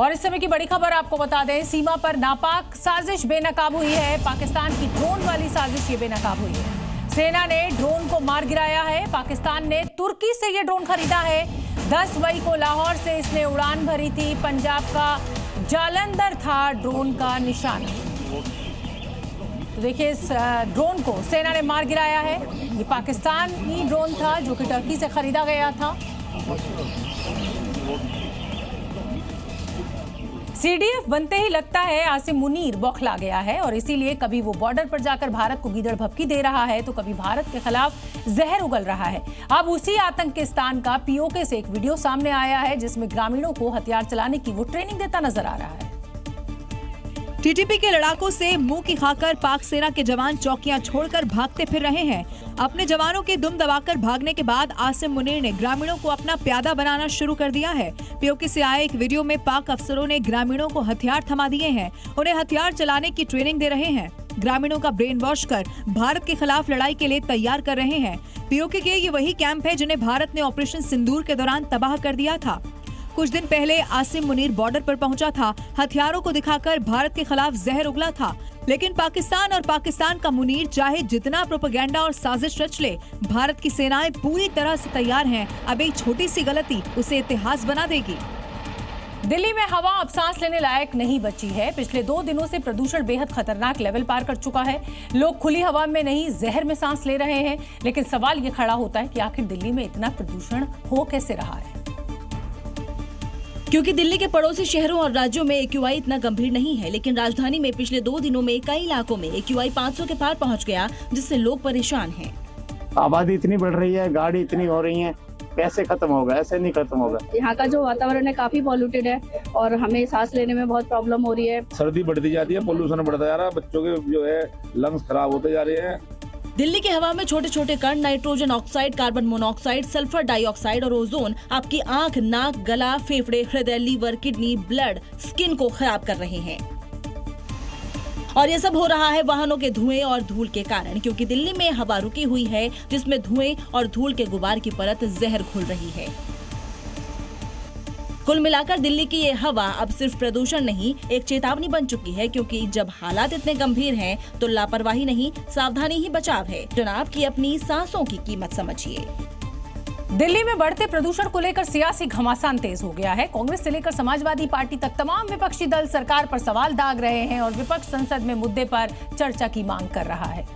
और इस समय की बड़ी खबर आपको बता दें, सीमा पर नापाक साजिश बेनकाब हुई है। पाकिस्तान की ड्रोन वाली साजिश ये बेनकाब हुई है। सेना ने ड्रोन को मार गिराया है। पाकिस्तान ने तुर्की से ये ड्रोन खरीदा है। 10 मई को लाहौर से इसने उड़ान भरी थी। पंजाब का जालंधर था ड्रोन का निशाना। तो देखिए, इस ड्रोन को सेना ने मार गिराया है। ये पाकिस्तानी ड्रोन था जो कि तुर्की से खरीदा गया था। सीडीएफ बनते ही लगता है आसिम मुनीर बौखला गया है और इसीलिए कभी वो बॉर्डर पर जाकर भारत को गीदड़ भभकी दे रहा है तो कभी भारत के खिलाफ जहर उगल रहा है। अब उसी आतंकिस्तान का पीओके से एक वीडियो सामने आया है जिसमें ग्रामीणों को हथियार चलाने की वो ट्रेनिंग देता नजर आ रहा है। टीटीपी के लड़ाकों से मुंह की खाकर पाक सेना के जवान चौकियां छोड़कर भागते फिर रहे हैं। अपने जवानों के दुम दबाकर भागने के बाद आसिम मुनीर ने ग्रामीणों को अपना प्यादा बनाना शुरू कर दिया है। पीओके से आए एक वीडियो में पाक अफसरों ने ग्रामीणों को हथियार थमा दिए हैं, उन्हें हथियार चलाने की ट्रेनिंग दे रहे हैं, ग्रामीणों का ब्रेन वॉश कर भारत के खिलाफ लड़ाई के लिए तैयार कर रहे हैं। पीओके के ये वही कैंप है जिन्हें भारत ने ऑपरेशन सिंदूर के दौरान तबाह कर दिया था। कुछ दिन पहले आसिम मुनीर बॉर्डर पर पहुंचा था, हथियारों को दिखाकर भारत के खिलाफ जहर उगला था। लेकिन पाकिस्तान और पाकिस्तान का मुनीर चाहे जितना प्रोपेगेंडा और साजिश रच ले, भारत की सेनाएं पूरी तरह से तैयार हैं। अब एक छोटी सी गलती उसे इतिहास बना देगी। दिल्ली में हवा अब सांस लेने लायक नहीं बची है। पिछले 2 दिनों से प्रदूषण बेहद खतरनाक लेवल पार कर चुका है। लोग खुली हवा में नहीं, जहर में सांस ले रहे हैं। लेकिन सवाल ये खड़ा होता है कि आखिर दिल्ली में इतना प्रदूषण हो कैसे रहा है, क्योंकि दिल्ली के पड़ोसी शहरों और राज्यों में AQI इतना गंभीर नहीं है, लेकिन राजधानी में पिछले 2 दिनों में कई इलाकों में AQI 500 के पार पहुंच गया, जिससे लोग परेशान हैं। आबादी इतनी बढ़ रही है, गाड़ी इतनी हो रही है, कैसे खत्म होगा? ऐसे नहीं खत्म होगा। यहाँ का जो वातावरण है काफी पॉल्यूटेड है और हमें सांस लेने में बहुत प्रॉब्लम हो रही है। सर्दी बढ़ती जाती है, पोल्यूशन बढ़ता जा रहा है, बच्चों के जो है लंग्स खराब होते जा रहे हैं। दिल्ली की हवा में छोटे छोटे कण nitrogen oxide, carbon monoxide, sulphur dioxide और ओजोन आपकी आंख, नाक, गला, फेफड़े, हृदय, लीवर, किडनी, ब्लड, स्किन को खराब कर रहे हैं। और ये सब हो रहा है वाहनों के धुएं और धूल के कारण, क्योंकि दिल्ली में हवा रुकी हुई है जिसमें धुएं और धूल के गुबार की परत जहर घुल रही है। कुल मिलाकर दिल्ली की ये हवा अब सिर्फ प्रदूषण नहीं, एक चेतावनी बन चुकी है, क्योंकि जब हालात इतने गंभीर हैं तो लापरवाही नहीं, सावधानी ही बचाव है। चुनाव की अपनी सांसों की कीमत समझिए। दिल्ली में बढ़ते प्रदूषण को लेकर सियासी घमासान तेज हो गया है। कांग्रेस से लेकर समाजवादी पार्टी तक तमाम विपक्षी दल सरकार पर सवाल दाग रहे हैं और विपक्ष संसद में मुद्दे पर चर्चा की मांग कर रहा है।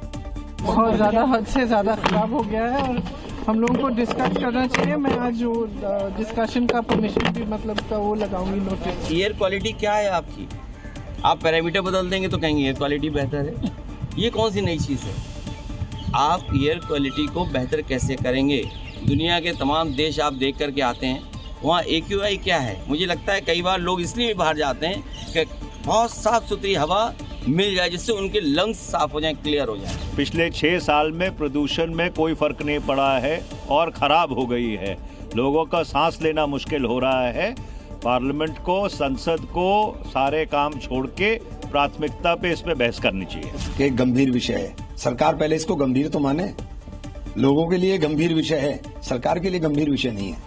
बहुत ज्यादा, हद से ज्यादा खराब हो गया है और हम लोगों को डिस्कस करना चाहिए। मैं आज जो डिस्कशन का परमिशन भी मतलब का वो लगाऊंगी नोटिस। एयर क्वालिटी क्या है आपकी? आप पैरामीटर बदल देंगे तो कहेंगे एयर क्वालिटी बेहतर है। ये कौन सी नई चीज़ है? आप एयर क्वालिटी को बेहतर कैसे करेंगे? दुनिया के तमाम देश आप देख करके आते हैं, वहाँ AQI क्या है? मुझे लगता है कई बार लोग इसलिए भी बाहर जाते हैं कि बहुत साफ सुथरी हवा मिल जाए जिससे उनके लंग्स साफ हो जाएं, क्लियर हो जाए। पिछले 6 साल में प्रदूषण में कोई फर्क नहीं पड़ा है और खराब हो गई है। लोगों का सांस लेना मुश्किल हो रहा है। पार्लियामेंट को, संसद को सारे काम छोड़ के प्राथमिकता पे इस पे बहस करनी चाहिए। एक गंभीर विषय है, सरकार पहले इसको गंभीर तो माने। लोगों के लिए गंभीर विषय है, सरकार के लिए गंभीर विषय नहीं है।